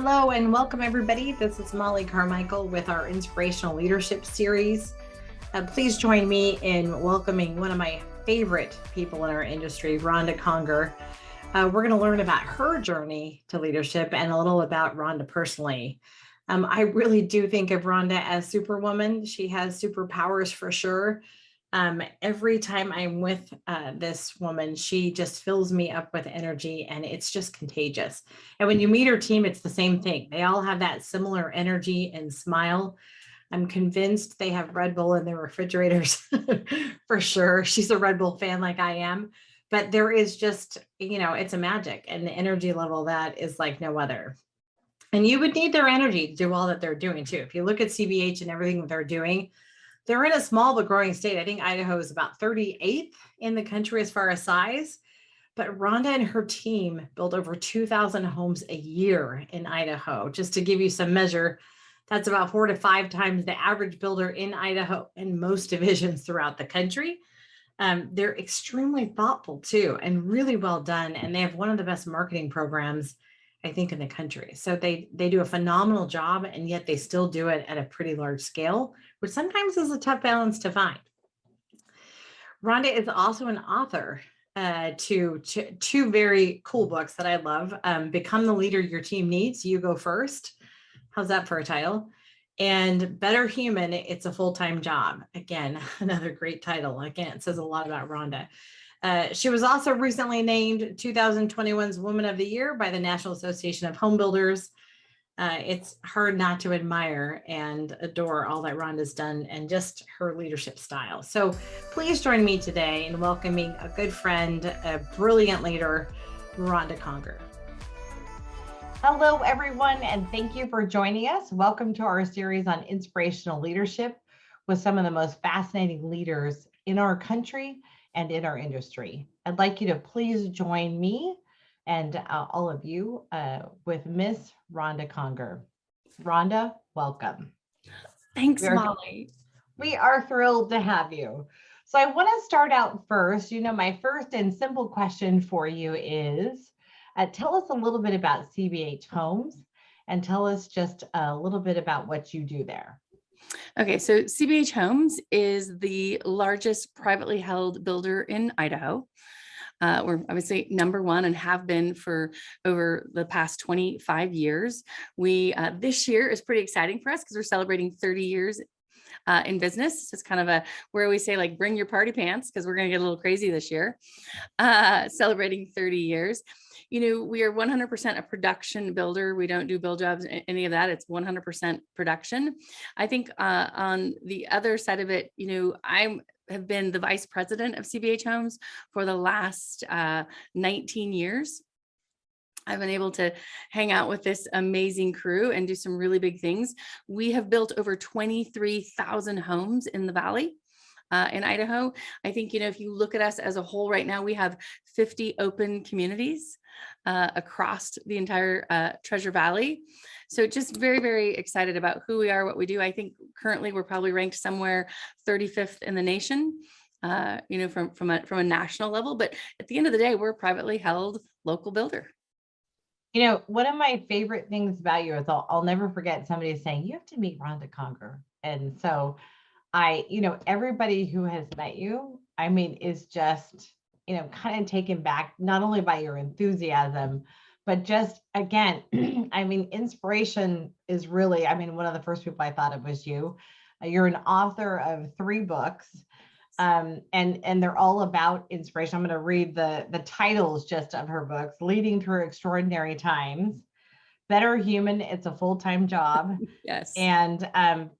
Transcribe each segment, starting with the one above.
Hello and welcome everybody. This is Mollie Carmichael with our Inspirational Leadership series. Please join me in welcoming one of my favorite people in our industry, Ronda Conger. We're going to learn about her journey to leadership and a little about Ronda personally. I really do think of Ronda as Superwoman. She has superpowers for sure. Every time I'm with this woman, she just fills me up with energy and it's just contagious. And when you meet her team, it's the same thing. They all have that similar energy and smile. I'm convinced they have Red Bull in their refrigerators for sure. She's a Red Bull fan like I am, but there is just, it's a magic and the energy level that is like no other. And you would need their energy to do all that they're doing too. If you look at CBH and everything that they're doing, they're in a small but growing state. I think Idaho is about 38th in the country as far as size. But Ronda and her team build over 2,000 homes a year in Idaho. Just to give you some measure, that's about 4 to 5 times the average builder in Idaho and most divisions throughout the country. They're extremely thoughtful too and really well done. And they have one of the best marketing programs, I think, in the country. So they do a phenomenal job, and yet they still do it at a pretty large scale, which sometimes is a tough balance to find. Ronda is also an author to two very cool books that I love. Become the Leader Your Team Needs, You Go First. How's that for a title? And Better Human, It's a Full-Time Job. Again, another great title. Again, it says a lot about Ronda. She was also recently named 2021's Woman of the Year by the National Association of Home Builders. It's hard not to admire and adore all that Ronda's done and just her leadership style. So please join me today in welcoming a good friend, a brilliant leader, Ronda Conger. Hello, everyone, and thank you for joining us. Welcome to our series on inspirational leadership with some of the most fascinating leaders in our country and in our industry. I'd like you to please join me and all of you with Miss Ronda Conger. Ronda, welcome. Thanks, Mollie. We are thrilled to have you. So I want to start out first. My first and simple question for you is, tell us a little bit about CBH Homes and tell us just a little bit about what you do there. Okay, so CBH Homes is the largest privately held builder in Idaho. We're obviously number one and have been for over the past 25 years. This year is pretty exciting for us because we're celebrating 30 years in business. It's kind of where we say, like, bring your party pants because we're going to get a little crazy this year, celebrating 30 years. We are 100% a production builder. We don't do build jobs, any of that. It's 100% production. I think on the other side of it, I have been the vice president of CBH Homes for the last 19 years. I've been able to hang out with this amazing crew and do some really big things. We have built over 23,000 homes in the Valley. In Idaho. I think, if you look at us as a whole right now, we have 50 open communities across the entire Treasure Valley. So just very, very excited about who we are, what we do. I think currently we're probably ranked somewhere 35th in the nation, from a national level. But at the end of the day, we're a privately held local builder. One of my favorite things about you is I'll never forget somebody saying, you have to meet Ronda Conger. And so everybody who has met you, is just, kind of taken back, not only by your enthusiasm, but just, again, inspiration is really, one of the first people I thought of was you. You're an author of 3 books, and they're all about inspiration. I'm going to read the titles just of her books: Leading Through Extraordinary Times, Better Human, It's a Full-Time Job. Yes. And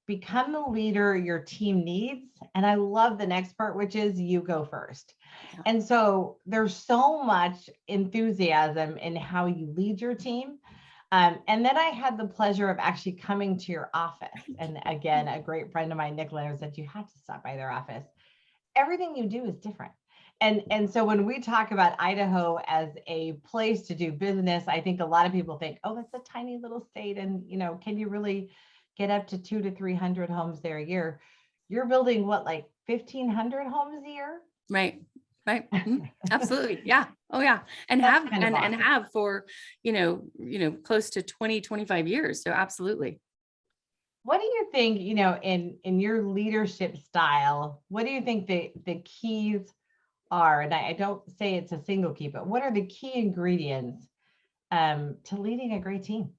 Become the Leader Your Team Needs. And I love the next part, which is You Go First. Yeah. And so there's so much enthusiasm in how you lead your team. And then I had the pleasure of actually coming to your office. And again, a great friend of mine, Nick Leonard, said, you have to stop by their office. Everything you do is different. And so when we talk about Idaho as a place to do business, I think a lot of people think, oh, that's a tiny little state. And, can you really get up to 200 to 300 homes there a year? You're building what, like 1,500 homes a year? Right. Right. Absolutely. Yeah. Oh yeah. And That's have, kind of and awesome. have for, close to 20, 25 years. So absolutely. What do you think, in your leadership style, what do you think the keys are? And I don't say it's a single key, but what are the key ingredients to leading a great team?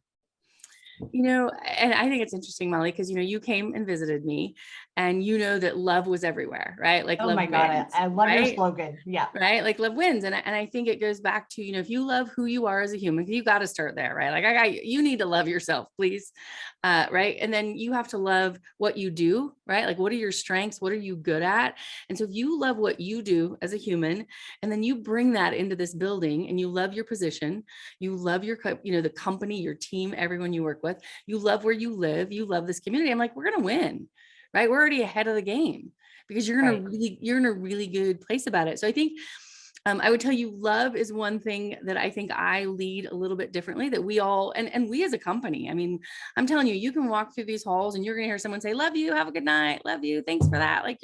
And I think it's interesting, Molly, because, you came and visited me and that love was everywhere, right? Like Oh love my God, wins, I love your right? slogan. Yeah. Right? Like love wins. And I think it goes back to, if you love who you are as a human, you got to start there, right? Like you need to love yourself, please. Right. And then you have to love what you do, right? Like, what are your strengths? What are you good at? And so if you love what you do as a human, and then you bring that into this building and you love your position, you love your, the company, your team, everyone you work with, you love where you live, you love this community. I'm like, we're going to win, right? We're already ahead of the game because you're in a really good place about it. So I think I would tell you love is one thing that I think I lead a little bit differently, that we all, and we as a company, I mean, I'm telling you, you can walk through these halls and you're going to hear someone say, love you, have a good night, love you, thanks for that. Like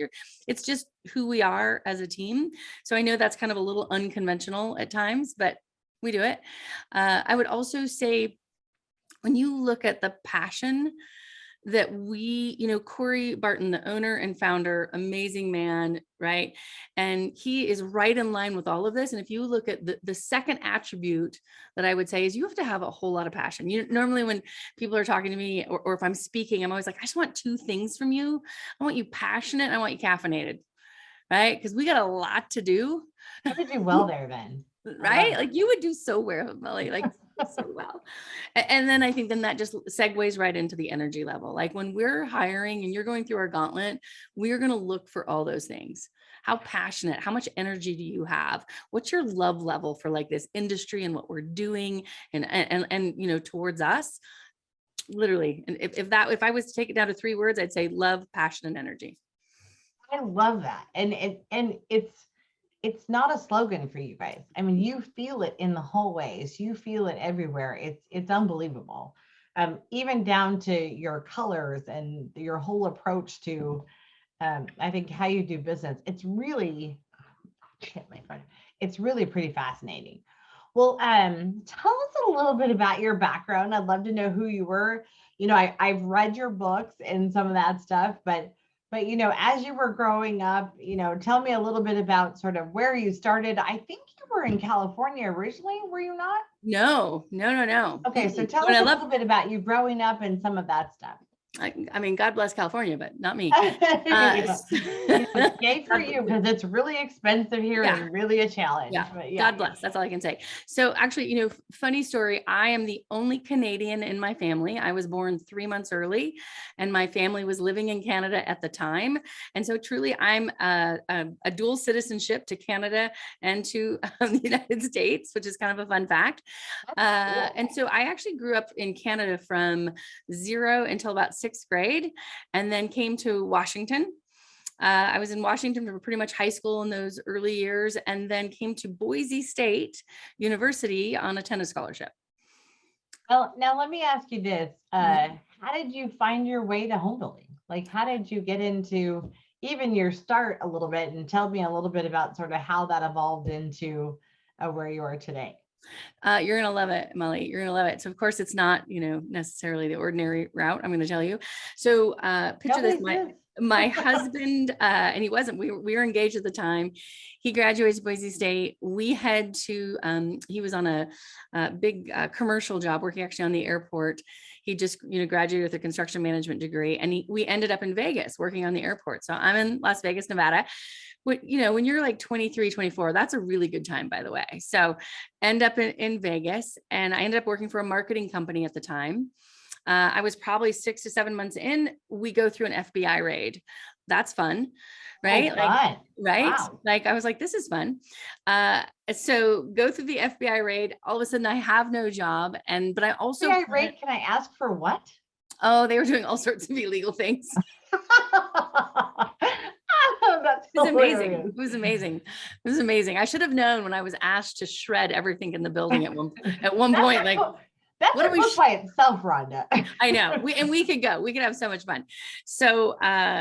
it's just who we are as a team. So I know that's kind of a little unconventional at times, but we do it. I would also say, when you look at the passion that we, Cory Barton, the owner and founder, amazing man, right? And he is right in line with all of this. And if you look at the second attribute that I would say is you have to have a whole lot of passion. Normally when people are talking to me or if I'm speaking, I'm always like, I just want two things from you. I want you passionate and I want you caffeinated, right? Because we got a lot to do. I would do well there then. Right? Like you would do so well, Molly, like so well. And then I think then that just segues right into the energy level. Like when we're hiring and you're going through our gauntlet, we are going to look for all those things. How passionate, how much energy do you have? What's your love level for like this industry and what we're doing and towards us? Literally. And if I was to take it down to 3 words, I'd say love, passion, and energy. I love that. And it's not a slogan for you guys. I mean, you feel it in the hallways, you feel it everywhere. It's unbelievable. Even down to your colors and your whole approach to, I think how you do business. It's really, it's really pretty fascinating. Well, tell us a little bit about your background. I'd love to know who you were. I've read your books and some of that stuff, but as you were growing up, tell me a little bit about sort of where you started. I think you were in California originally, were you not? No. Okay, so tell us a little bit about you growing up and some of that stuff. I mean, God bless California, but not me. Yay for you, because it's really expensive here and really a challenge. Yeah. But God bless. That's all I can say. So actually, funny story. I am the only Canadian in my family. I was born 3 months early and my family was living in Canada at the time. And so truly I'm a dual citizenship to Canada and to the United States, which is kind of a fun fact. And so I actually grew up in Canada from 0 until about 6th grade and then came to Washington. I was in Washington for pretty much high school in those early years and then came to Boise State University on a tennis scholarship. Well, now let me ask you this. How did you find your way to home building? Like, how did you get into even your start a little bit, and tell me a little bit about sort of how that evolved into where you are today? You're going to love it, Molly. You're going to love it. So of course it's not, necessarily the ordinary route. I'm going to tell you. So picture this, my husband, and he wasn't, we were engaged at the time. He graduated Boise State. We had to, he was on a big commercial job working actually on the airport. He just, graduated with a construction management degree and we ended up in Vegas working on the airport. So I'm in Las Vegas, Nevada. When you're like 23, 24, that's a really good time, by the way. So end up in Vegas and I ended up working for a marketing company at the time. I was probably 6 to 7 months in. We go through an FBI raid. That's fun, right? Right. Wow. Like I was like, this is fun. So go through the FBI raid. All of a sudden I have no job. But I also FBI raid, can I ask for what? Oh, they were doing all sorts of illegal things. That's it was amazing. It was amazing. It was amazing. I should have known when I was asked to shred everything in the building at one point. Like That's What a do we book by itself, Rhonda. I know. We could go. We could have so much fun. So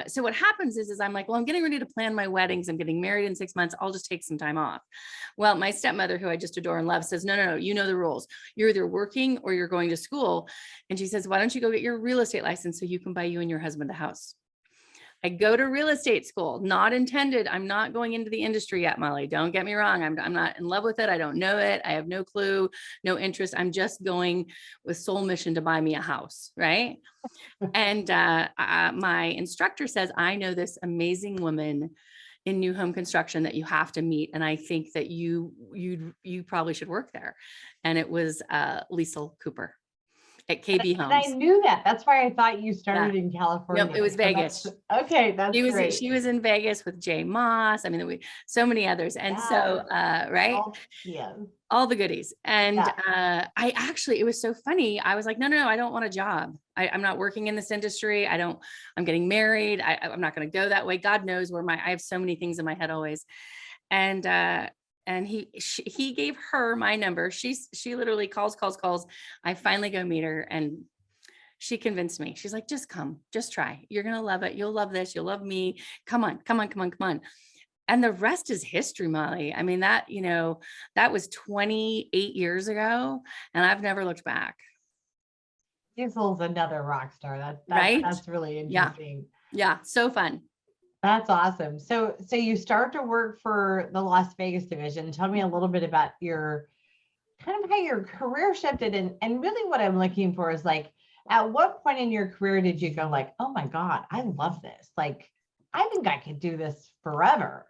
so what happens is I'm like, well, I'm getting ready to plan my weddings. I'm getting married in 6 months. I'll just take some time off. Well, my stepmother, who I just adore and love, says, no, you know the rules. You're either working or you're going to school. And she says, why don't you go get your real estate license so you can buy you and your husband a house? I go to real estate school, not intended. I'm not going into the industry yet, Molly. Don't get me wrong. I'm not in love with it. I don't know it. I have no clue, no interest. I'm just going with sole mission to buy me a house. Right. And my instructor says, I know this amazing woman in new home construction that you have to meet. And I think that you probably should work there. And it was Lisa Cooper at KB And I Homes. knew that. That's why I thought you started in California. Nope, it was Vegas. Okay, that's great. She was in Vegas with Jay Moss. I mean, so many others. And so, right. All the goodies. And I actually, it was so funny. I was like, no, I don't want a job. I'm not working in this industry. I'm getting married. I'm not going to go that way. God knows where I have so many things in my head always. And he gave her my number. She literally calls. I finally go meet her and she convinced me. She's like, just come, just try. You're going to love it. You'll love this. You'll love me. Come on. And the rest is history, Molly. I mean, that was 28 years ago and I've never looked back. Gisel's another rock star. Right. That's really interesting. Yeah. So fun. That's awesome. So you start to work for the Las Vegas division. Tell me a little bit about your kind of how your career shifted and really what I'm looking for is like, at what point in your career did you go like, oh my God, I love this. Like, I think I could do this forever.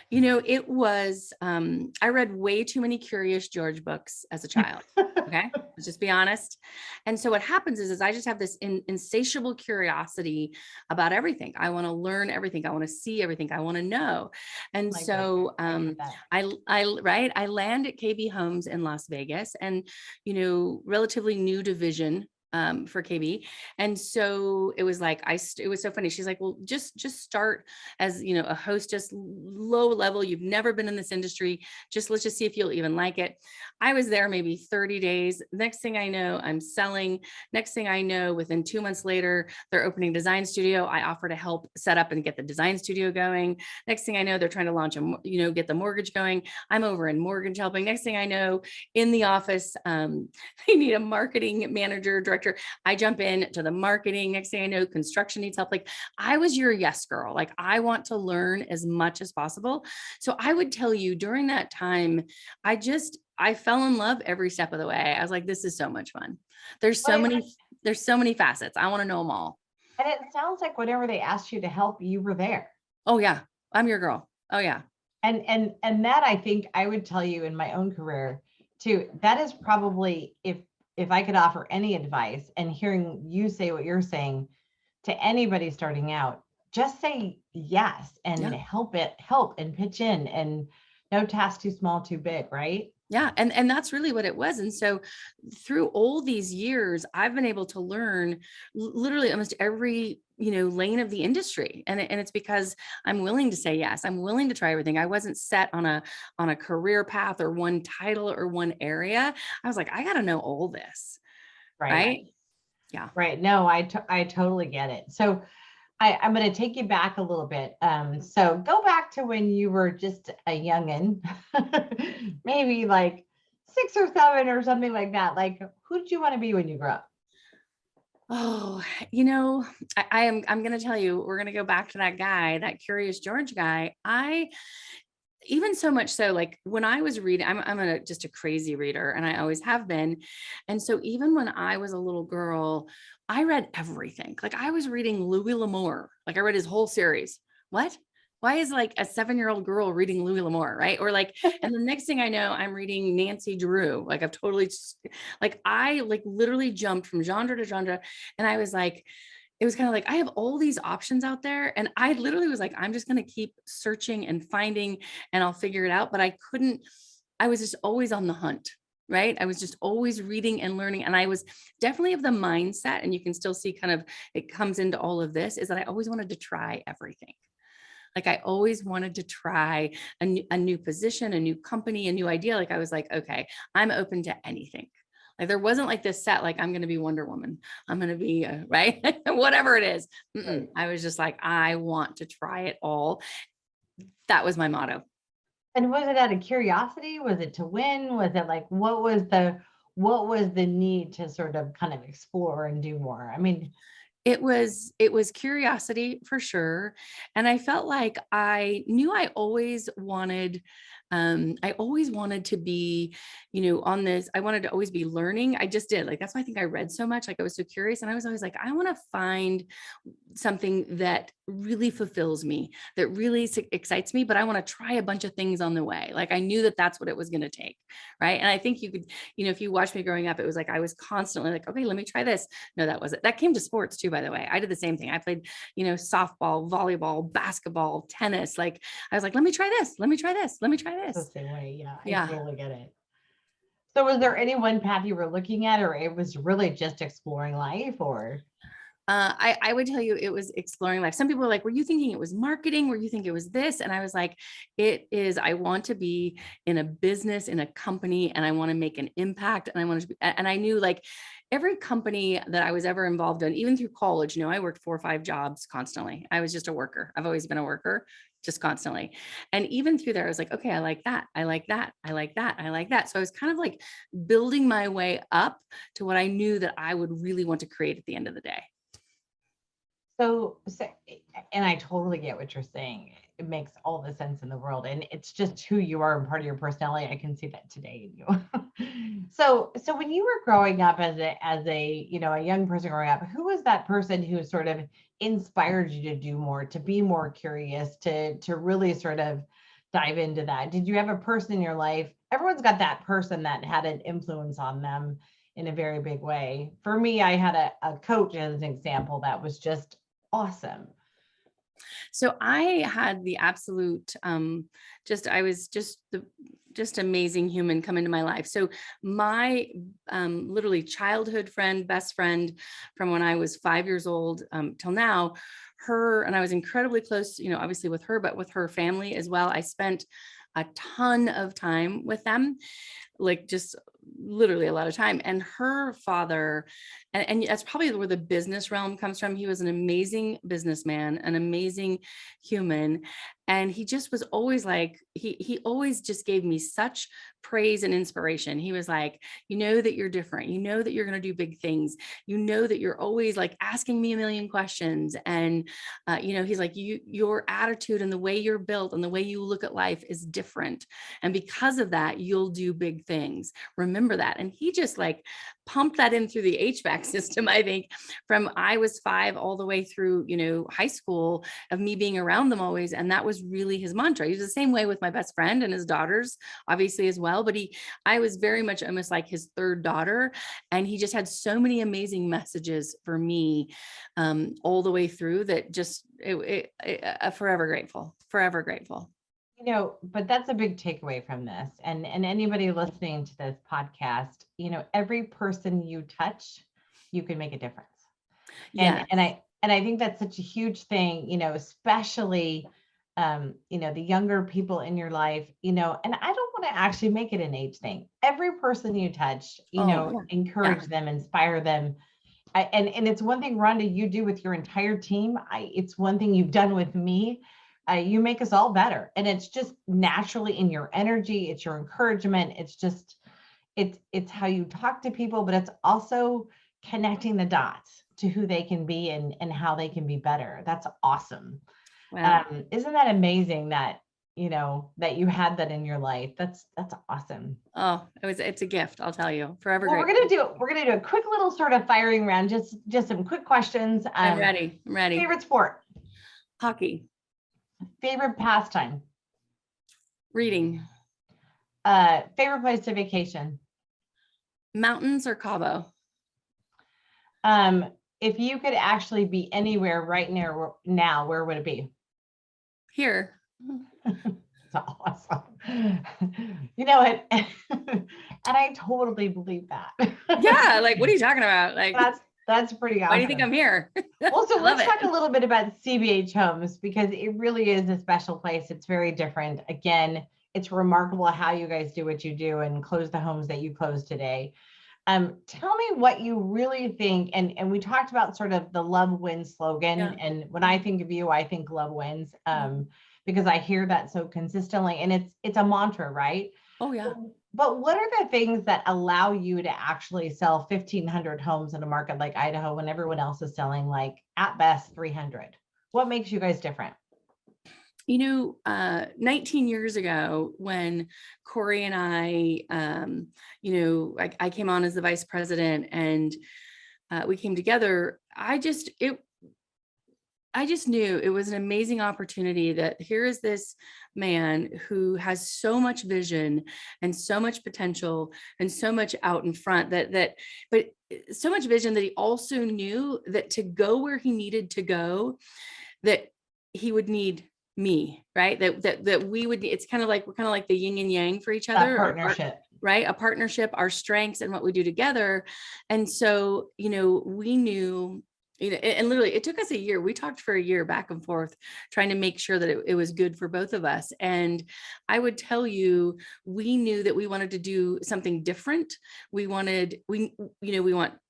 It was, I read way too many Curious George books as a child. Okay. Let's just be honest. And so what happens is I just have this insatiable curiosity about everything. I want to learn everything. I want to see everything. I want to know. And so, I land at KB Homes in Las Vegas and, relatively new division for KB. And so it was like, it was so funny. She's like, well, just start as, a hostess, low level. You've never been in this industry. Let's just see if you'll even like it. I was there maybe 30 days. Next thing I know, I'm selling. Next thing I know, within 2 months later, they're opening design studio. I offer to help set up and get the design studio going. Next thing I know, they're trying to launch get the mortgage going. I'm over in mortgage helping. Next thing I know, in the office, they need a marketing manager, director. I jump in to the marketing. Next thing I know, construction needs help. Like I was your yes girl. Like I want to learn as much as possible. So I would tell you during that time, I fell in love every step of the way. I was like, this is so much fun. There's so many facets. I want to know them all. And it sounds like whenever they asked you to help, you were there. Oh yeah. I'm your girl. Oh yeah. And that I think I would tell you in my own career too, that is probably if I could offer any advice and hearing you say what you're saying to anybody starting out, just say yes and help and pitch in and no task too small, too big, right? Yeah. And that's really what it was. And so through all these years, I've been able to learn literally almost every, lane of the industry. And it's because I'm willing to say yes. I'm willing to try everything. I wasn't set on a career path or one title or one area. I was like, I got to know all this. Right. Yeah. Right. No, I totally get it. So I'm going to take you back a little bit. So go back to when you were just a youngin', maybe like 6 or 7 or something like that. Like, who did you want to be when you grew up? Oh, I'm going to tell you, we're going to go back to that guy, that Curious George guy. Even so much so, like when I was reading, I'm just a crazy reader and I always have been. And so even when I was a little girl, I read everything. Like I was reading Louis L'Amour. Like I read his whole series. What? Why is like a 7-year-old girl reading Louis L'Amour? Right. Or like, and the next thing I know, I'm reading Nancy Drew. Like I've totally I literally jumped from genre to genre. And I was like, it was kind of like, I have all these options out there. And I literally was like, I'm just going to keep searching and finding and I'll figure it out. But I was just always on the hunt, right? I was just always reading and learning. And I was definitely of the mindset, and you can still see kind of, it comes into all of this, is that I always wanted to try everything. Like I always wanted to try a new position, a new company, a new idea. Like I was like, okay, I'm open to anything. Like there wasn't like this set, like I'm going to be Wonder Woman. I'm going to be right. Whatever it is. Right. I was just like, I want to try it all. That was my motto. And was it out of curiosity? Was it to win? Was it like, what was the need to sort of kind of explore and do more? I mean, It was curiosity for sure. And I felt like I knew I always wanted to be, on this, I wanted to always be learning. I just did. Like, that's why I think I read so much. Like I was so curious, and I was always like, I want to find something that really fulfills me, that really excites me, but I want to try a bunch of things on the way. Like I knew that that's what it was going to take. Right. And I think you could, if you watched me growing up, it was like, I was constantly like, okay, let me try this. No, that came to sports too, by the way. I did the same thing. I played, softball, volleyball, basketball, tennis. Like I was like, let me try this. Let me try this. Let me try the this. same way. Yeah, I Yeah. totally get it. So was there any one path you were looking at, or it was really just exploring life, or? I would tell you it was exploring life. Some people were like, were you thinking it was marketing? Were you thinking it was this? And I was like, it is, I want to be in a business, in a company, and I want to make an impact. And I wanted to be, and I knew like every company that I was ever involved in, even through college, I worked 4 or 5 jobs constantly. I was just a worker. I've always been a worker, just constantly. And even through there, I was like, okay, I like that. I like that. I like that. I like that. So I was kind of like building my way up to what I knew that I would really want to create at the end of the day. So, and I totally get what you're saying. It makes all the sense in the world, and it's just who you are and part of your personality. I can see that today in you. So when you were growing up as a young person growing up, who was that person who sort of inspired you to do more, to be more curious, to really sort of dive into that? Did you have a person in your life? Everyone's got that person that had an influence on them in a very big way. For me, I had a coach as an example that was just awesome. So I had the absolute, I was just amazing human come into my life. So my literally childhood friend, best friend from when I was 5 years old till now, her, and I was incredibly close, obviously with her, but with her family as well. I spent a ton of time with them, like just literally a lot of time. And her father, and that's probably where the business realm comes from. He was an amazing businessman, an amazing human. And he just was always like, he always just gave me such praise and inspiration. He was like, that you're different. That you're going to do big things. That you're always like asking me a million questions. And, he's like, your attitude and the way you're built and the way you look at life is different. And because of that, you'll do big things. Remember that. And he just like pumped that in through the HVAC system, I think, from I was 5 all the way through, high school, of me being around them always. And that was really his mantra. He was the same way with my best friend and his daughters, obviously, as well. But I was very much almost like his third daughter. And he just had so many amazing messages for me all the way through that just forever grateful, forever grateful. But that's a big takeaway from this. And anybody listening to this podcast, every person you touch, you can make a difference. Yeah. And I think that's such a huge thing, especially, the younger people in your life, and I don't want to actually make it an age thing. Every person you touch, encourage them, inspire them. And it's one thing, Rhonda, you do with your entire team. It's one thing you've done with me. You make us all better. And it's just naturally in your energy. It's your encouragement. It's just, it's how you talk to people, but it's also connecting the dots to who they can be and how they can be better. That's awesome. Wow. Isn't that amazing that, that you had that in your life? That's awesome. Oh, it's a gift. I'll tell you, forever. Well, grateful. we're going to do a quick little sort of firing round. Just some quick questions. I'm ready. Favorite sport? Hockey. Favorite pastime? Reading. Favorite place to vacation? Mountains or Cabo? If you could actually be anywhere right now, where would it be? Here. That's awesome. You know it. And I totally believe that. Yeah. Like, what are you talking about? Like, that's pretty awesome. Why do you think I'm here? Well, so let's talk a little bit about CBH Homes, because it really is a special place. It's very different. Again, it's remarkable how you guys do what you do and close the homes that you closed today. Tell me what you really think. And we talked about sort of the love wins slogan. Yeah. And when I think of you, I think love wins, because I hear that so consistently, and it's a mantra, right? Oh yeah. But what are the things that allow you to actually sell 1,500 homes in a market like Idaho when everyone else is selling like at best 300? What makes you guys different? 19 years ago when Cory and I came on as the vice president and we came together, I just knew it was an amazing opportunity that here is this man who has so much vision and so much potential and so much out in front but so much vision that he also knew that to go where he needed to go, that he would need me, right? That we would, it's kind of like, we're kind of like the yin and yang for each other, That partnership. right? A partnership, our strengths and what we do together. And so, we knew, and literally it took us a year. We talked for a year back and forth, trying to make sure that it was good for both of us. And I would tell you, we knew that we wanted to do something different.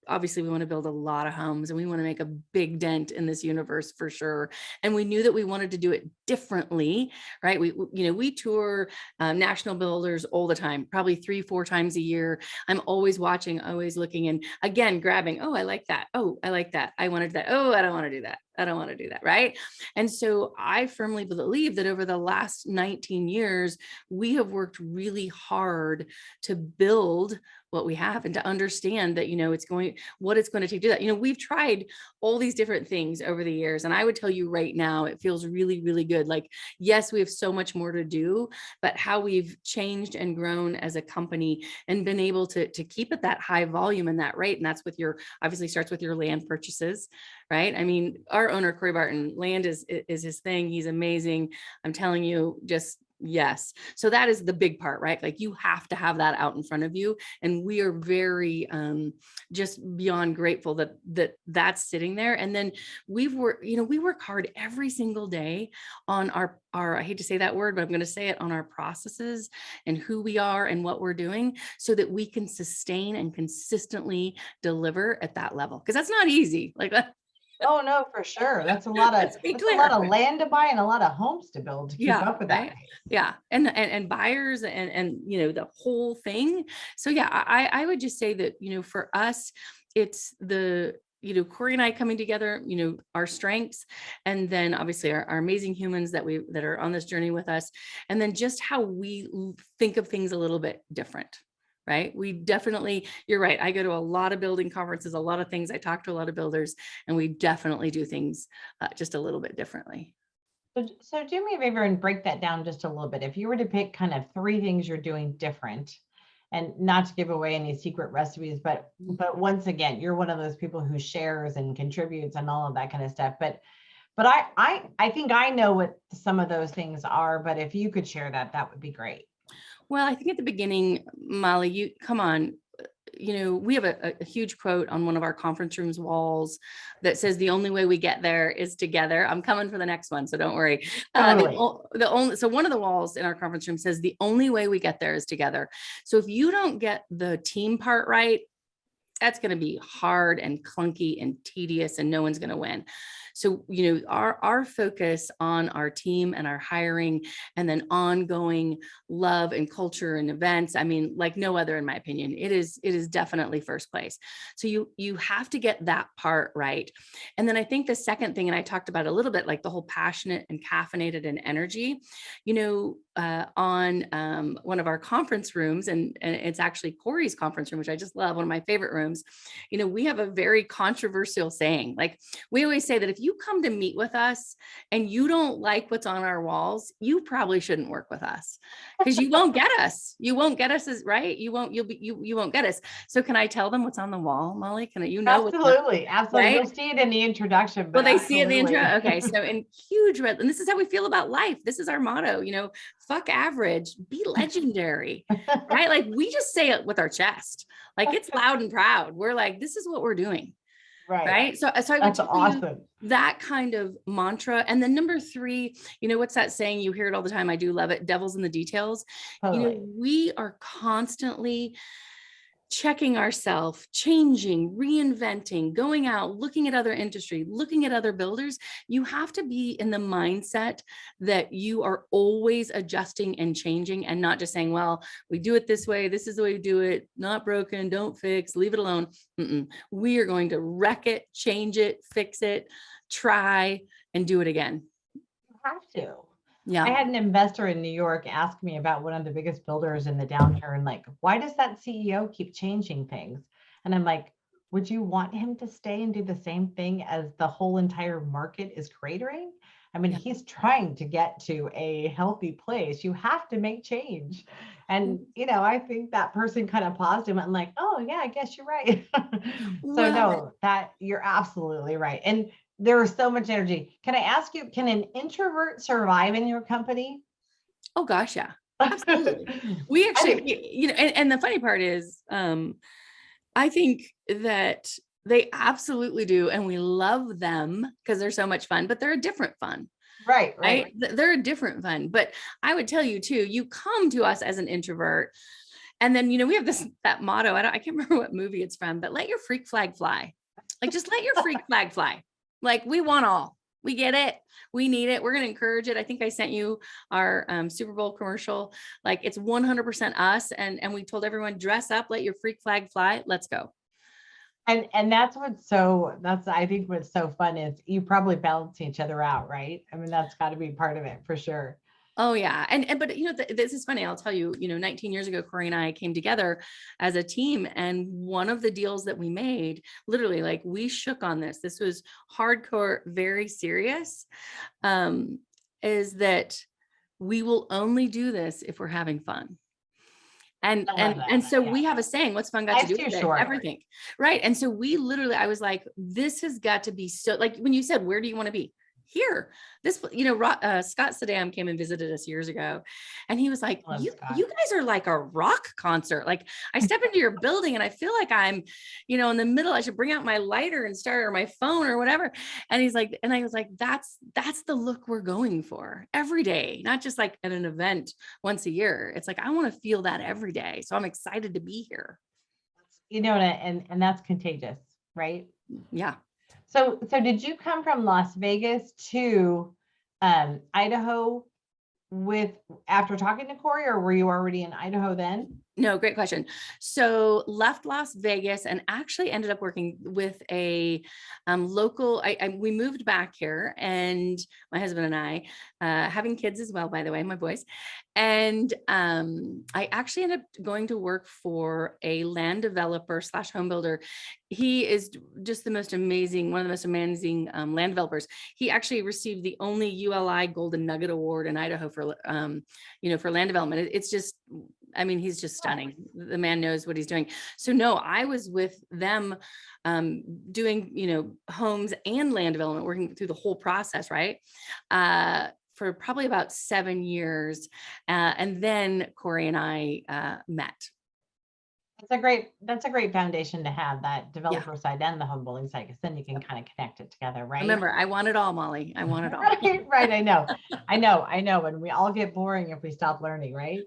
Obviously we want to build a lot of homes and we want to make a big dent in this universe for sure. And we knew that we wanted to do it differently, right? We tour national builders all the time, probably 3-4 times a year. I'm always watching, always looking, and again, grabbing, oh, I like that. Oh, I like that. I wanted that. Oh, I don't want to do that. I don't want to do that. Right. And so I firmly believe that over the last 19 years, we have worked really hard to build what we have and to understand that, what it's going to take to do that. We've tried all these different things over the years. And I would tell you right now, it feels really, really good. Like, yes, we have so much more to do, but how we've changed and grown as a company and been able to keep at that high volume and that rate. And that's obviously starts with your land purchases, right? I mean, our owner, Cory Barton, land is his thing. He's amazing. I'm telling you, just yes. So that is the big part, right? Like you have to have that out in front of you. And we are very just beyond grateful that's sitting there. And then we work hard every single day on our, I hate to say that word, but I'm going to say it, on our processes and who we are and what we're doing so that we can sustain and consistently deliver at that level. Because that's not easy. Like Oh no, for sure. That's a lot of land to buy and a lot of homes to build to keep up with that. Yeah. And buyers and the whole thing. So yeah, I would just say that, for us, it's the, Cory and I coming together, our strengths, and then obviously our amazing humans that are on this journey with us. And then just how we think of things a little bit different. Right. We definitely, you're right. I go to a lot of building conferences, a lot of things. I talk to a lot of builders, and we definitely do things just a little bit differently. So do me a favor and break that down just a little bit. If you were to pick kind of 3 things you're doing different, and not to give away any secret recipes, but once again, you're one of those people who shares and contributes and all of that kind of stuff. But I think I know what some of those things are, but if you could share that would be great. Well, I think at the beginning, Mollie, come on, we have a huge quote on one of our conference rooms walls that says, the only way we get there is together. I'm coming for the next one, so don't worry. Totally. So one of the walls in our conference room says, the only way we get there is together. So if you don't get the team part right, that's going to be hard and clunky and tedious, and no one's going to win. So, our focus on our team and our hiring, and then ongoing love and culture and events, I mean, like no other, in my opinion, it is definitely first place. So you have to get that part right. And then I think the second thing, and I talked about a little bit, like the whole passionate and caffeinated and energy, on one of our conference rooms, and it's actually Cory's conference room, which I just love, one of my favorite rooms. We have a very controversial saying. Like, we always say that if you come to meet with us and you don't like what's on our walls, you probably shouldn't work with us, because you won't get us. You won't get us, right? You won't get us. So can I tell them what's on the wall, Mollie? Can you know? Absolutely. Right? You'll see it in the introduction. Well, they see it in the intro. Okay. So in huge red, and this is how we feel about life. This is our motto, fuck average, be legendary, right? Like, we just say it with our chest, like it's loud and proud. We're like, this is what we're doing. Right. So I would That's awesome. That kind of mantra. And then number 3, what's that saying? You hear it all the time. I do love it. Devil's in the details. Totally. We are constantly checking ourselves, changing, reinventing, going out, looking at other industry, looking at other builders, you have to be in the mindset that you are always adjusting and changing and not just saying, well, we do it this way. This is the way we do it. Not broken, don't fix, leave it alone. We are going to wreck it, change it, fix it, try, and do it again. You have to. Yeah. I had an investor in New York ask me about one of the biggest builders in the downturn, like, why does that CEO keep changing things? And I'm like, would you want him to stay and do the same thing as the whole entire market is cratering? I mean, he's trying to get to a healthy place. You have to make change. And, I think that person kind of paused and went like, oh yeah, I guess you're right. So no, that you're absolutely right. And there is so much energy. Can I ask you, can an introvert survive in your company? Oh gosh, yeah, absolutely. We actually, and the funny part is, I think that they absolutely do. And we love them because they're so much fun, but they're a different fun. Right. They're a different fun. But I would tell you too, you come to us as an introvert. And then, we have that motto. I can't remember what movie it's from, but let your freak flag fly. Like, just let your freak flag fly. Like, we want all. We get it. We need it. We're going to encourage it. I think I sent you our Super Bowl commercial. Like, it's 100% us. And we told everyone, dress up, let your freak flag fly. Let's go. And that's I think what's so fun is you probably balance each other out, right? I mean, that's got to be part of it for sure. Oh yeah. But this is funny. I'll tell you, 19 years ago, Cory and I came together as a team, and one of the deals that we made, literally, like, we shook on this. This was hardcore, very serious, is that we will only do this if we're having fun. And so we have a saying, what's fun got to do with it? Everything. Right. And so we literally, I was like, this has got to be so, like, when you said, where do you want to be? Here, this, Scott Saddam came and visited us years ago, and he was like, you guys are like a rock concert. Like, I step into your building and I feel like I'm, in the middle, I should bring out my lighter and start, or my phone or whatever. And he's like, and I was like, that's the look we're going for every day, not just like at an event once a year. It's like, I want to feel that every day. So I'm excited to be here. And that's contagious, right? Yeah. So did you come from Las Vegas to Idaho after talking to Cory, or were you already in Idaho then? No, great question. So left Las Vegas and actually ended up working with a local, we moved back here, and my husband and I, having kids as well, by the way, my boys. And I actually ended up going to work for a land developer / home builder. He is just the most amazing, one of the most amazing land developers. He actually received the only ULI Golden Nugget Award in Idaho for, for land development. It's just, he's just stunning. The man knows what he's doing. So no, I was with them doing, homes and land development, working through the whole process, right? For probably about 7 years. And then Cory and I met. That's a great foundation to have, that developer side and the home building side, because then you can kind of connect it together, right? Remember, I want it all, Mollie. I want it all. Right. I know. And we all get boring if we stop learning, right?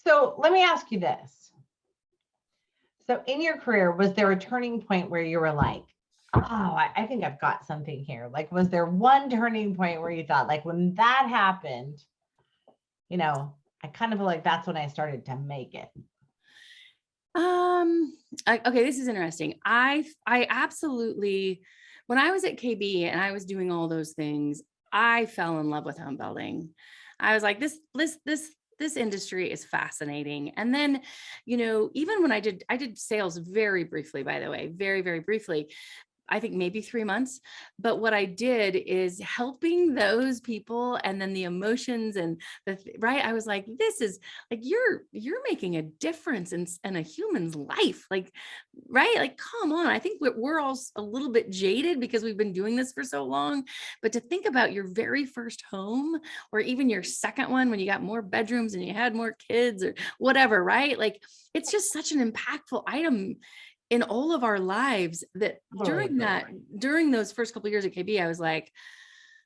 So let me ask you this. So in your career, was there a turning point where you were like, oh, I think I've got something here? Like, was there one turning point where you thought, like, when that happened, I kind of feel like that's when I started to make it? Okay, this is interesting. I absolutely, when I was at KB and I was doing all those things, I fell in love with home building. I was like, this industry is fascinating. And then, even when I did sales very briefly, by the way, very, very briefly, I think maybe 3 months. But what I did is helping those people, and then the emotions and right. I was like, this is like, you're making a difference in a human's life. Like, right. Like, come on. I think we're all a little bit jaded because we've been doing this for so long, but to think about your very first home, or even your second one, when you got more bedrooms and you had more kids or whatever, right? Like, it's just such an impactful item in all of our lives, that during those first couple of years at KB, I was like,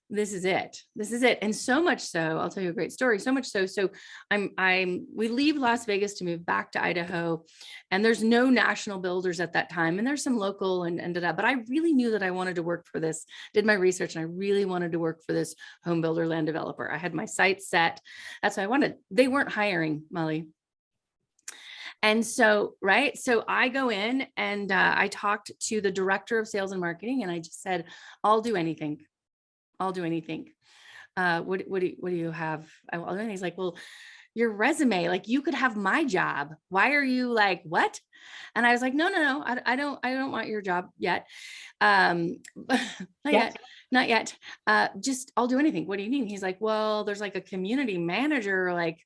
this is it. This is it. And so much so, I'll tell you a great story. So much so. So we leave Las Vegas to move back to Idaho, and there's no national builders at that time. And there's some local and but I really knew that I wanted to work for this, did my research, and I really wanted to work for this home builder land developer. I had my sights set. That's what I wanted. They weren't hiring, Mollie. And so, right. So I go in and I talked to the director of sales and marketing, and I just said, I'll do anything. I'll do anything. What do you have? And he's like, well, your resume, like you could have my job. Why are you like, what? And I was like, no, I don't want your job yet. Not yet. Just, I'll do anything. What do you mean? He's like, well, there's like a community manager, like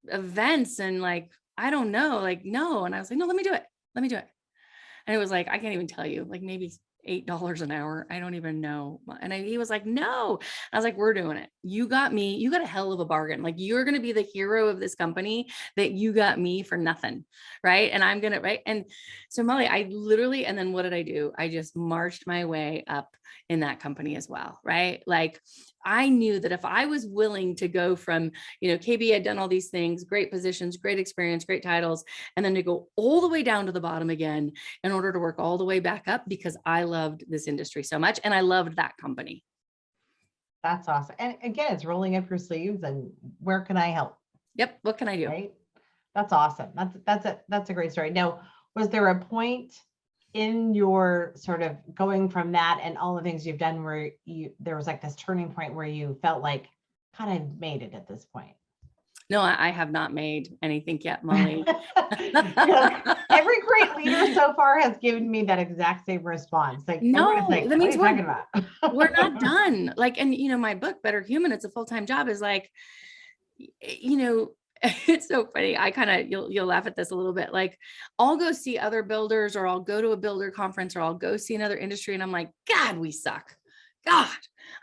events, and like, I don't know, like, no. And I was like, no, let me do it. And it was like, I can't even tell you, like maybe $8 an hour. I don't even know. And he was like, no. I was like, we're doing it. You got me. You got a hell of a bargain. Like, you're going to be the hero of this company that you got me for nothing. Right. And I'm going to, right. And so Mollie, I literally, and then what did I do? I just marched my way up in that company as well. Right. Like, I knew that if I was willing to go from, KB had done all these things, great positions, great experience, great titles, and then to go all the way down to the bottom again in order to work all the way back up, because I loved this industry so much and I loved that company. That's awesome. And again, it's rolling up your sleeves and where can I help? Yep. What can I do? Right. That's awesome. That's a great story. Now, was there a point in your sort of going from that and all the things you've done where there was like this turning point where you felt like kind of made it at this point? No, I have not made anything yet, Mollie. Every great leader so far has given me that exact same response. Like, no, like, that means what are you talking about? We're not done. Like, and my book, Better Human, it's a full-time job, is like, it's so funny. I kind of, you'll laugh at this a little bit. Like, I'll go see other builders, or I'll go to a builder conference, or I'll go see another industry. And I'm like, God, we suck. God,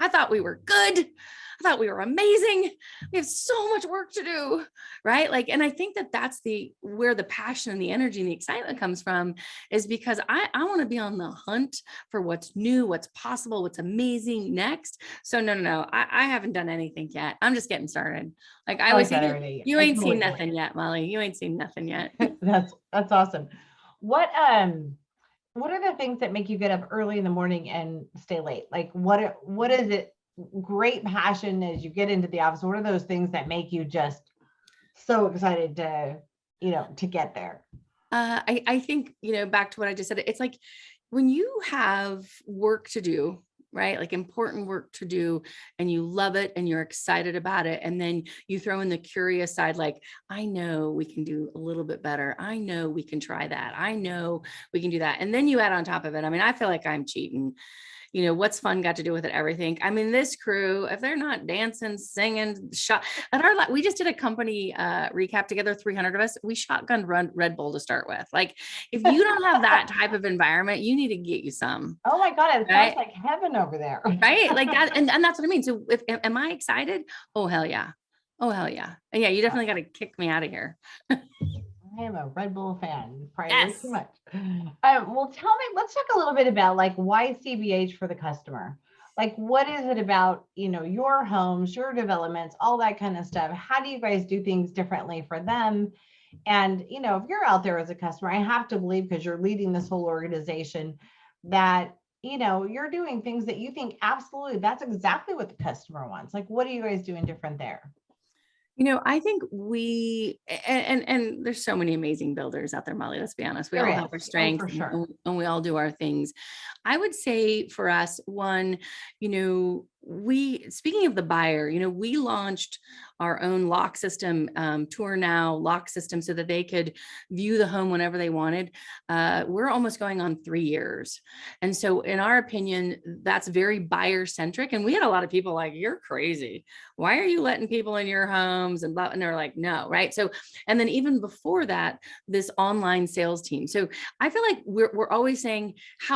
I thought we were good. I thought we were amazing. We have so much work to do. Right. Like, and I think that that's where the passion and the energy and the excitement comes from, is because I want to be on the hunt for what's new, what's possible, what's amazing next. So no, I haven't done anything yet. I'm just getting started. Like, I was saying, you ain't seen nothing yet, Mollie. You ain't seen nothing yet. That's awesome. What are the things that make you get up early in the morning and stay late? Like, what is it? Great passion as you get into the office. What are those things that make you just so excited to get there? I think, back to what I just said, it's like when you have work to do, right? Like important work to do, and you love it and you're excited about it. And then you throw in the curious side, like, I know we can do a little bit better. I know we can try that. I know we can do that. And then you add on top of it. I mean, I feel like I'm cheating. What's fun got to do with it? Everything. I mean, this crew, if they're not dancing, singing, we just did a company recap together, 300 of us. We shotgunned Red Bull to start with. Like, if you don't have that type of environment, you need to get you some. Oh my God, it sounds like heaven over there. Right? Like that. And that's what I mean. So am I excited? Oh, hell yeah. Oh, hell yeah. And yeah, you definitely got to kick me out of here. I am a Red Bull fan. Probably yes. Too much. Well, tell me, let's talk a little bit about like why CBH for the customer. Like, what is it about, your homes, your developments, all that kind of stuff? How do you guys do things differently for them? And, if you're out there as a customer, I have to believe, because you're leading this whole organization, that, you're doing things that you think absolutely that's exactly what the customer wants. Like, what are you guys doing different there? I think and there's so many amazing builders out there, Mollie, let's be honest. We all have our strengths, for sure. and we all do our things. I would say for us, one, speaking of the buyer, we launched our own lock system, Tour Now lock system, so that they could view the home whenever they wanted. We're almost going on 3 years. And so in our opinion, that's very buyer centric. And we had a lot of people like, you're crazy. Why are you letting people in your homes? And they're like, no. Right. So, and then even before that, this online sales team. So I feel like we're always saying,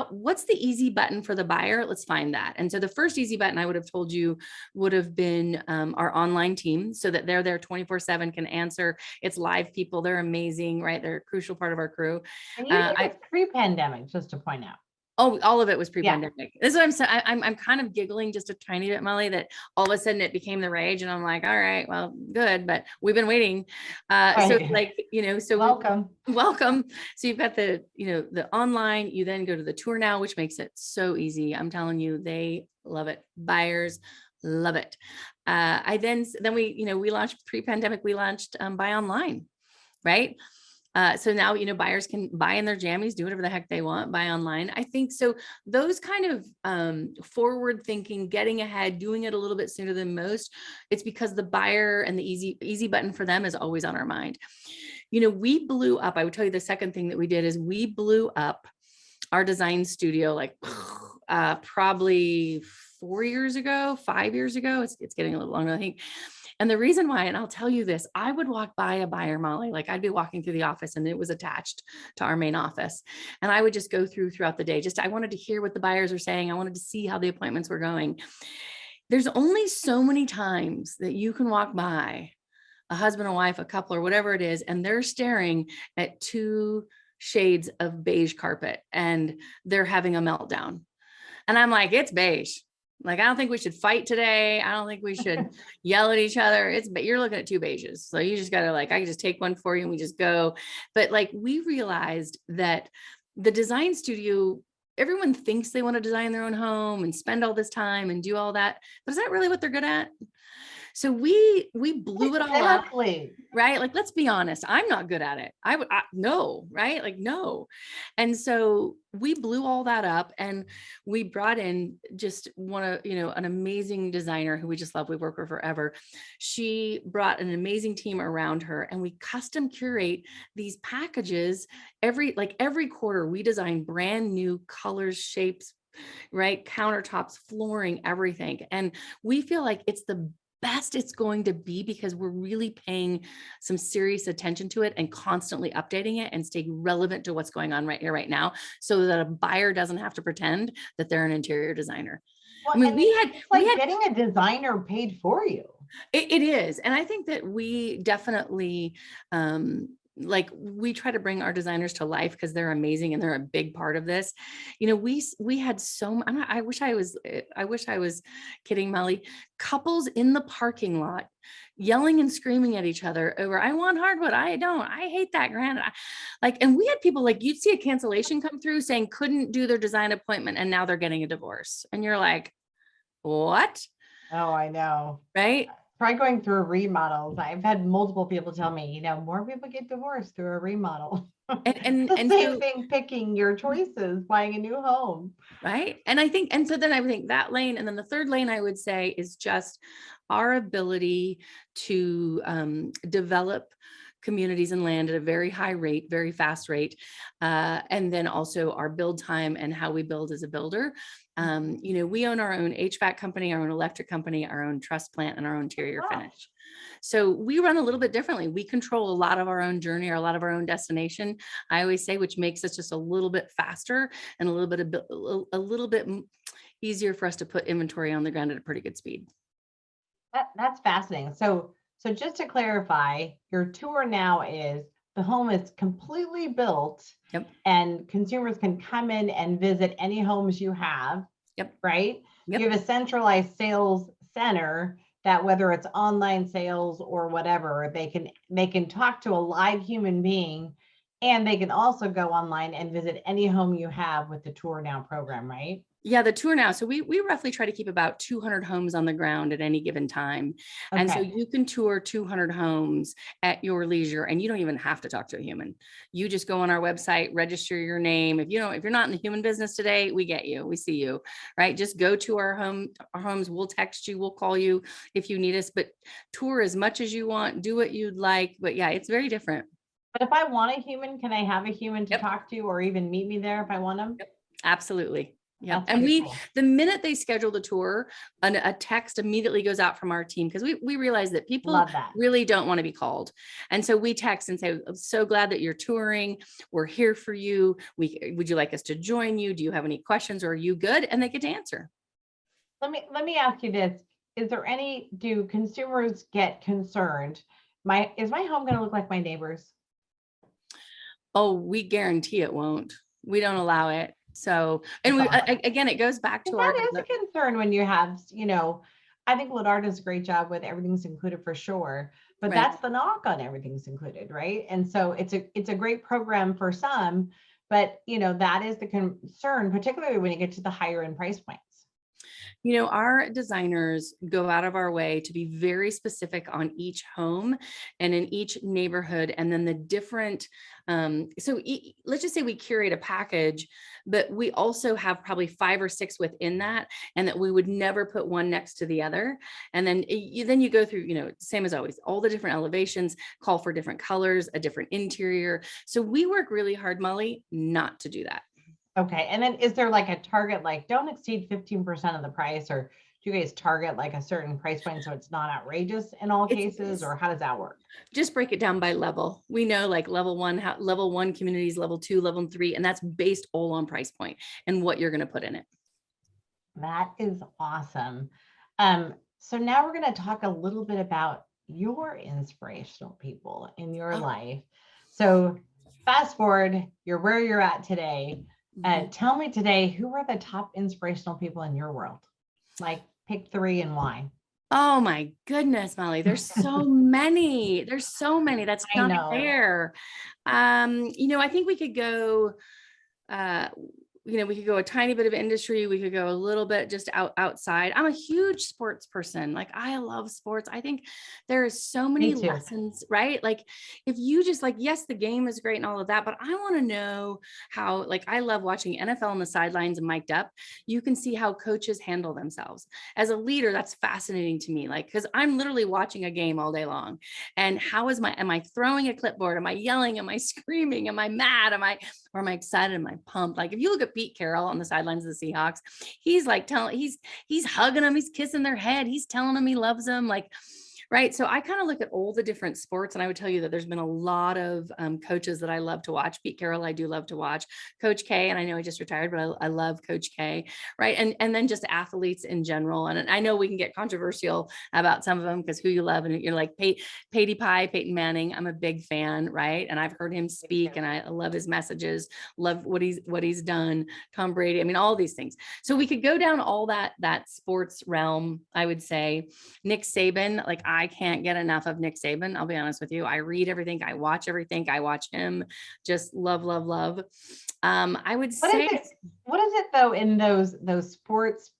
what's the easy button for the buyer? Let's find that. And so the first easy button I would have told you would have been our online team, so that they're there 24/7, can answer. It's live people. They're amazing, right? They're a crucial part of our crew. And you did it pre-pandemic, just to point out. Oh, all of it was Yeah. pre-pandemic. This is what I'm saying. I'm kind of giggling just a tiny bit, Molly, that all of a sudden it became the rage, and I'm like, all right, well, good, but we've been waiting. So Right. like, so Welcome. welcome. So you've got the, the online, you then go to the tour now, which makes it so easy. I'm telling you, they love it. Buyers love it. Then we launched pre-pandemic, we launched buy online, right? So now, buyers can buy in their jammies, do whatever the heck they want, buy online. I think so. Those kind of forward thinking, getting ahead, doing it a little bit sooner than most. It's because the buyer and the easy button for them is always on our mind. We blew up. I would tell you the second thing that we did is we blew up our design studio, like probably 4 years ago, 5 years ago. It's getting a little longer, I think. And the reason why, and I'll tell you this, I would walk by a buyer, Molly, like I'd be walking through the office and it was attached to our main office. And I would just go throughout the day. I wanted to hear what the buyers are saying. I wanted to see how the appointments were going. There's only so many times that you can walk by a husband and wife, a couple, or whatever it is, and they're staring at 2 shades of beige carpet and they're having a meltdown. And I'm like, it's beige. Like, I don't think we should fight today. I don't think we should yell at each other. But you're looking at 2 beiges. So you just got to I can just take one for you and we just go. But we realized that the design studio, everyone thinks they want to design their own home and spend all this time and do all that. But is that really what they're good at? So we blew it all up, right? Let's be honest. I'm not good at it. No, right? No. And so we blew all that up and we brought in just an amazing designer who we just love. We work with forever. She brought an amazing team around her and we custom curate these packages every quarter. We design brand new colors, shapes, right? Countertops, flooring, everything. And we feel like it's the best it's going to be because we're really paying some serious attention to it and constantly updating it and staying relevant to what's going on right here, right now, so that a buyer doesn't have to pretend that they're an interior designer. Well, I mean, we had getting a designer paid for you. It is. And I think that we definitely, we try to bring our designers to life because they're amazing and they're a big part of this. We had I wish I was kidding, Molly, couples in the parking lot yelling and screaming at each other over, I want hardwood. I don't, I hate that granite. And we had people you'd see a cancellation come through saying couldn't do their design appointment and now they're getting a divorce. And you're like, what? Oh, I know. Right. Try going through remodels. I've had multiple people tell me, more people get divorced through a remodel. And the same thing, picking your choices, buying a new home. Right. And I think that lane, and then the third lane I would say is just our ability to develop communities and land at a very high rate, very fast rate. And then also our build time and how we build as a builder. We own our own HVAC company, our own electric company, our own truss plant, and our own interior finish. So we run a little bit differently. We control a lot of our own journey or a lot of our own destination, I always say, which makes us just a little bit faster and a little bit easier for us to put inventory on the ground at a pretty good speed. That's fascinating. So just to clarify, your tour now is the home is completely built. Yep. And consumers can come in and visit any homes you have. Yep. Right? Yep. You have a centralized sales center that whether it's online sales or whatever, they can talk to a live human being, and they can also go online and visit any home you have with the Tour Now program, right? Yeah, the Tour Now. So we roughly try to keep about 200 homes on the ground at any given time. Okay. And so you can tour 200 homes at your leisure, and you don't even have to talk to a human. You just go on our website, register your name. If you're not in the human business today, we get you, we see you, right? Just go to our homes. We'll text you, we'll call you if you need us, but tour as much as you want, do what you'd like. But yeah, it's very different. But if I want a human, can I have a human to talk to or even meet me there if I want them? Yep. Absolutely. Yeah. That's and the minute they schedule the tour, a text immediately goes out from our team because we realize that people really don't want to be called. And so we text and say, I'm so glad that you're touring. We're here for you. Would you like us to join you? Do you have any questions or are you good? And they get to answer. Let me ask you this. Do consumers get concerned? Is my home going to look like my neighbor's? Oh, we guarantee it won't. We don't allow it. So, and we, Awesome. again, it goes back to our, That is a concern when you have, I think Lennar does a great job with everything's included for sure, but right. that's the knock on everything's included, right? And so it's a great program for some, but that is the concern, particularly when you get to the higher end price points. Our designers go out of our way to be very specific on each home and in each neighborhood. And then the different, let's just say we curate a package, but we also have probably 5 or 6 within that, and that we would never put one next to the other. And then you go through, same as always, all the different elevations call for different colors, a different interior. So we work really hard, Mollie, not to do that. Okay. And then is there like a target, like don't exceed 15% of the price, or do you guys target like a certain price point so it's not outrageous in all cases, or how does that work? Just break it down by level. We know like level 1 communities, level 2, level 3, and that's based all on price point and what you're going to put in it. That is awesome. So now we're going to talk a little bit about your inspirational people in your life. So fast forward, you're where you're at today. Tell me today, who are the top inspirational people in your world? Like pick 3 and why. Oh my goodness, Mollie, there's so many. There's so many. That's not fair. I think we could go, we could go a tiny bit of industry. We could go a little bit just outside. I'm a huge sports person. Like I love sports. I think there is so many lessons, right? Like if you just like, yes, the game is great and all of that, but I want to know how, like, I love watching NFL on the sidelines and mic'd up. You can see how coaches handle themselves. As a leader, that's fascinating to me. Like, cause I'm literally watching a game all day long. And am I throwing a clipboard? Am I yelling? Am I screaming? Am I mad? Am I excited? Am I pumped? Like if you look at Pete Carroll on the sidelines of the Seahawks, he's like he's hugging them, he's kissing their head, he's telling them he loves them, like, right? So I kind of look at all the different sports, and I would tell you that there's been a lot of coaches that I love to watch. Pete Carroll, I do love to watch. Coach K, and I know he just retired, but I love Coach K, right? And then just athletes in general. And I know we can get controversial about some of them because who you love, and you're like Peyton Manning. I'm a big fan, right? And I've heard him speak, and I love his messages, love what he's done. Tom Brady, I mean, all these things. So we could go down all that sports realm. I would say Nick Saban, like I can't get enough of Nick Saban. I'll be honest with you. I read everything. I watch everything. I watch him. Just love, love, love. I would say. What is it though in those sports,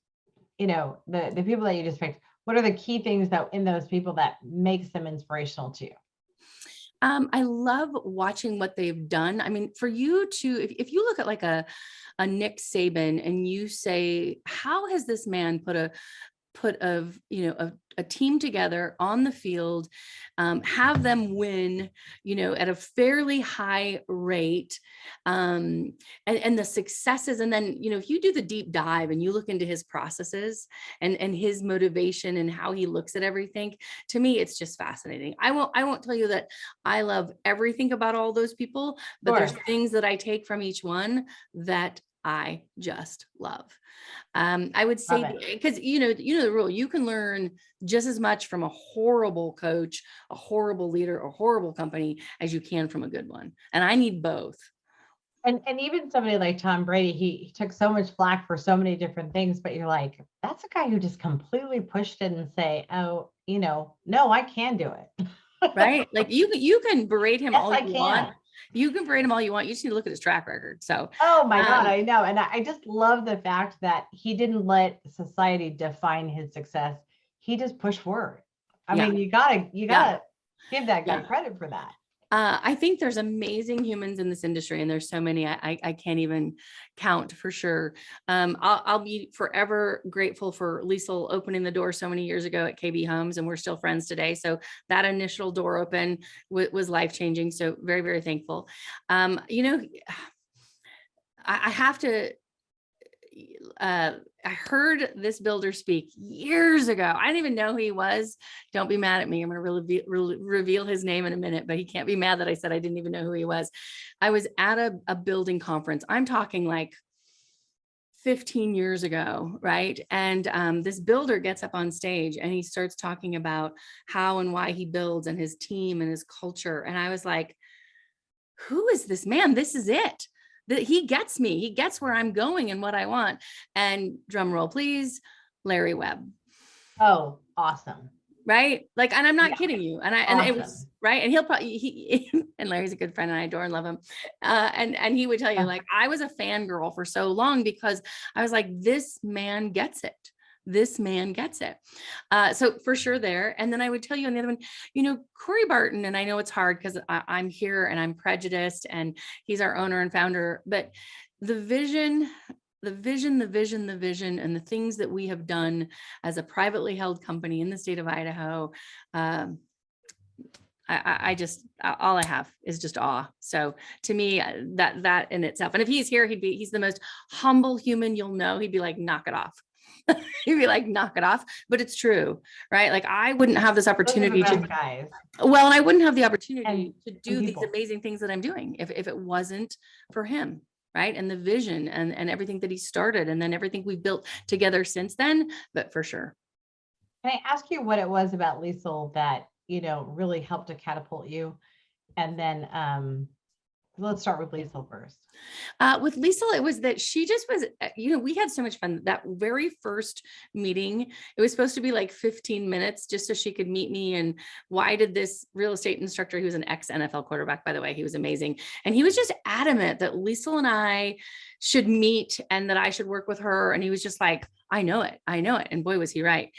the people that you just picked, what are the key things though in those people that makes them inspirational to you? I love watching what they've done. I mean, for you to, if you look at like a Nick Saban and you say, how has this man put a team together on the field, have them win, at a fairly high rate, and the successes. And then, if you do the deep dive and you look into his processes and his motivation and how he looks at everything, to me, it's just fascinating. I won't tell you that I love everything about all those people, but there's things that I take from each one that I just love. I would say, because the rule, you can learn just as much from a horrible coach, a horrible leader, a horrible company as you can from a good one. And I need both. And even somebody like Tom Brady, he took so much flack for so many different things, but you're like, that's a guy who just completely pushed it and say, oh, no, I can do it. Right? Like you can berate him all you want. You can berate him all you want. You just need to look at his track record. So, oh my God, I know. And I just love the fact that he didn't let society define his success. He just pushed forward. I mean, you gotta give that guy credit for that. I think there's amazing humans in this industry, and there's so many I can't even count for sure. I'll be forever grateful for Liesl opening the door so many years ago at CBH Homes, and we're still friends today. So that initial door open was life-changing. So very, very thankful. I have to. I heard this builder speak years ago. I didn't even know who he was. Don't be mad at me. I'm going to reveal his name in a minute, but he can't be mad that I said I didn't even know who he was. I was at a building conference. I'm talking like 15 years ago, right? And this builder gets up on stage and he starts talking about how and why he builds and his team and his culture. And I was like, who is this man? This is it. that he gets me. He gets where I'm going and what I want. And drum roll, please, Larry Webb. Oh, awesome. Right. Like, and I'm not Yeah. kidding you. And Awesome. it was right. And he'll probably, and Larry's a good friend and I adore and love him. And he would tell you, like, I was a fangirl for so long because I was like, this man gets it. This man gets it. So for sure there. And then I would tell you on the other one, Cory Barton, and I know it's hard because I'm here and I'm prejudiced and he's our owner and founder, but the vision, and the things that we have done as a privately held company in the state of Idaho, I just, all I have is just awe. So to me, that in itself, and if he's here, he's the most humble human you'll know. He'd be like, knock it off. He'd be like, knock it off. But it's true, right? Like I wouldn't have this opportunity guys. Well, and I wouldn't have the opportunity to do these people. amazing things that I'm doing if it wasn't for him. Right. And the vision and everything that he started and then everything we built together since then, but for sure. Can I ask you what it was about Liesl that, really helped to catapult you? And then let's start with Liesl first. With Liesl, it was that she just was, we had so much fun. That very first meeting, it was supposed to be like 15 minutes just so she could meet me. And why did this real estate instructor, he was an ex-NFL quarterback, by the way, he was amazing. And he was just adamant that Liesl and I should meet and that I should work with her. And he was just like, I know it. And boy, was he right.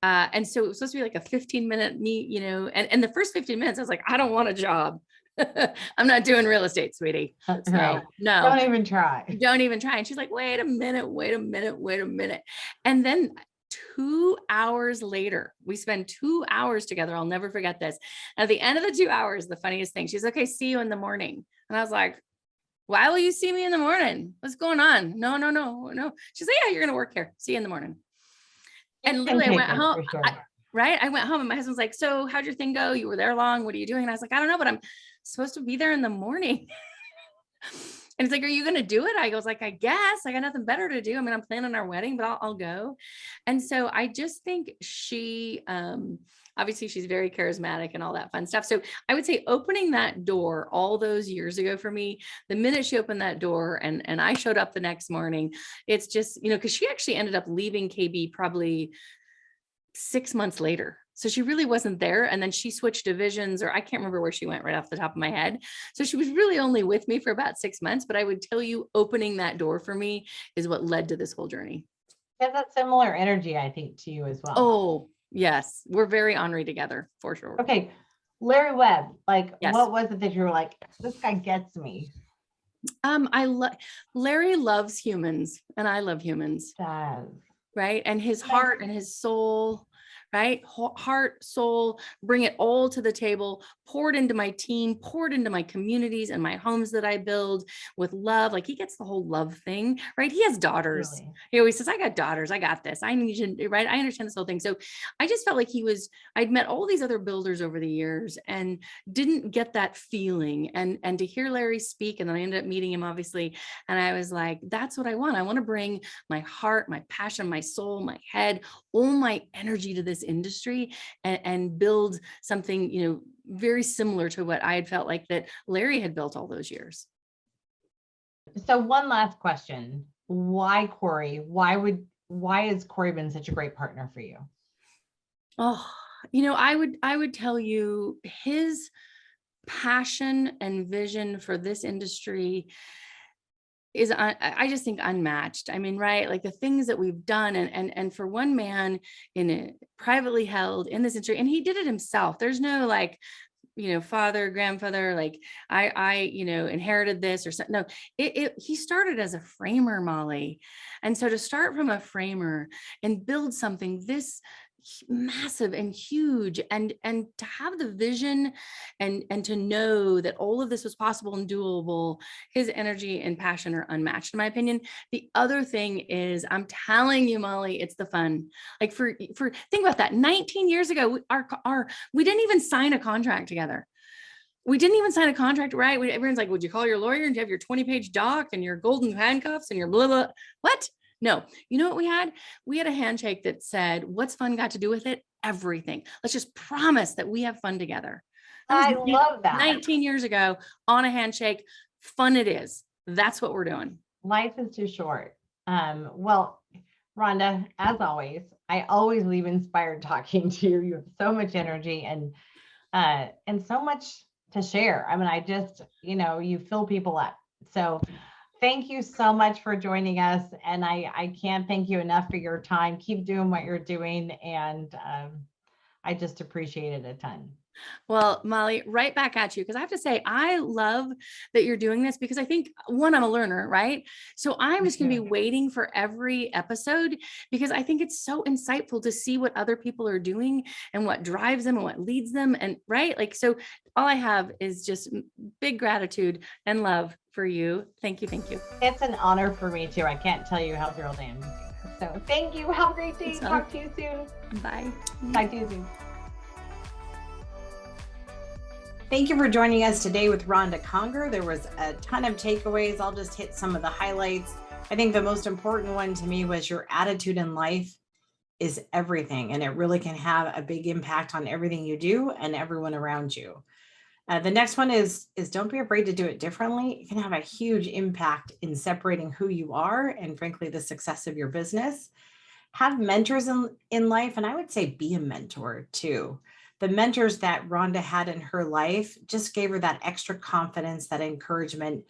And so it was supposed to be like a 15-minute meet, and the first 15 minutes, I was like, I don't want a job. I'm not doing real estate, sweetie. So, no, don't even try. And she's like, wait a minute. And then 2 hours later, we spend 2 hours together. I'll never forget this. And at the end of the 2 hours, the funniest thing, she's okay, see you in the morning. And I was like, why will you see me in the morning? What's going on? No. She's like, yeah, you're going to work here. See you in the morning. And literally I went home. I went home and my husband's like, so how'd your thing go? You were there long. What are you doing? And I was like, I don't know, but I'm supposed to be there in the morning. And it's like, are you going to do it? I goes like, I guess I got nothing better to do. I mean, I'm planning our wedding, but I'll go. And so I just think she, obviously she's very charismatic and all that fun stuff. So I would say opening that door all those years ago for me, the minute she opened that door and I showed up the next morning, it's just, cause she actually ended up leaving KB probably 6 months later. So she really wasn't there. And then she switched divisions, or I can't remember where she went right off the top of my head. So she was really only with me for about 6 months, but I would tell you opening that door for me is what led to this whole journey. Has that similar energy, I think, to you as well. Oh, yes. We're very ornery together for sure. Okay. Larry Webb, Yes. What was it that you were like, this guy gets me? Larry loves humans and I love humans. Does. Right. And his heart and his soul, right? Heart, soul, bring it all to the table, poured into my team, poured into my communities and my homes that I build with love. Like he gets the whole love thing, right? He has daughters. Really? He always says, I got daughters. I got this. I need you, right? I understand this whole thing. So I just felt like I'd met all these other builders over the years and didn't get that feeling. And to hear Larry speak, and then I ended up meeting him obviously. And I was like, that's what I want. I want to bring my heart, my passion, my soul, my head, all my energy to this industry and build something, very similar to what I had felt like that Larry had built all those years. So one last question. Why Cory? Why has Cory been such a great partner for you? Oh, I would tell you his passion and vision for this industry is, I just think, unmatched. I mean, right. Like the things that we've done and for one man in a privately held in this industry, and he did it himself. There's no father, grandfather, like I inherited this or something. No, he started as a framer, Mollie. And so to start from a framer and build something this massive and huge and to have the vision and to know that all of this was possible and doable, his energy and passion are unmatched in my opinion. The other thing is, I'm telling you, Mollie, it's the fun. Like for think about that. 19 years ago, we didn't even sign a contract together. We didn't even sign a contract, right? Everyone's like, would you call your lawyer and you have your 20-page doc and your golden handcuffs and your blah, blah, what? No, you know what we had? We had a handshake that said, what's fun got to do with it? Everything. Let's just promise that we have fun together. I love that. 19 years ago on a handshake, fun it is. that's what we're doing. Life is too short. Well, Rhonda, as always, I always leave inspired talking to you. You have so much energy and so much to share. I mean, I just, you fill people up. So thank you so much for joining us. And I can't thank you enough for your time. Keep doing what you're doing. And I just appreciate it a ton. Well, Mollie, right back at you, because I have to say, I love that you're doing this because I think, one, I'm a learner, right? So I'm just going to be waiting for every episode because I think it's so insightful to see what other people are doing and what drives them and what leads them. And right, like, so all I have is just big gratitude and love for you. Thank you. Thank you. It's an honor for me too. I can't tell you how thrilled I am. So thank you. Have a great day. Talk to you soon. Bye. Talk to you soon. Thank you for joining us today with Ronda Conger. There was a ton of takeaways. I'll just hit some of the highlights. I think the most important one to me was your attitude in life is everything, and it really can have a big impact on everything you do and everyone around you. The next one is don't be afraid to do it differently. It can have a huge impact in separating who you are and, frankly, the success of your business. Have mentors in life, and I would say be a mentor too. The mentors that Rhonda had in her life just gave her that extra confidence, that encouragement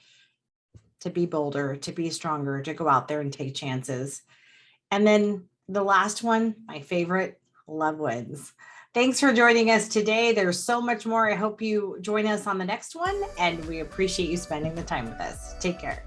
to be bolder, to be stronger, to go out there and take chances. And then the last one, my favorite, love wins. Thanks for joining us today. There's so much more. I hope you join us on the next one, and we appreciate you spending the time with us. Take care.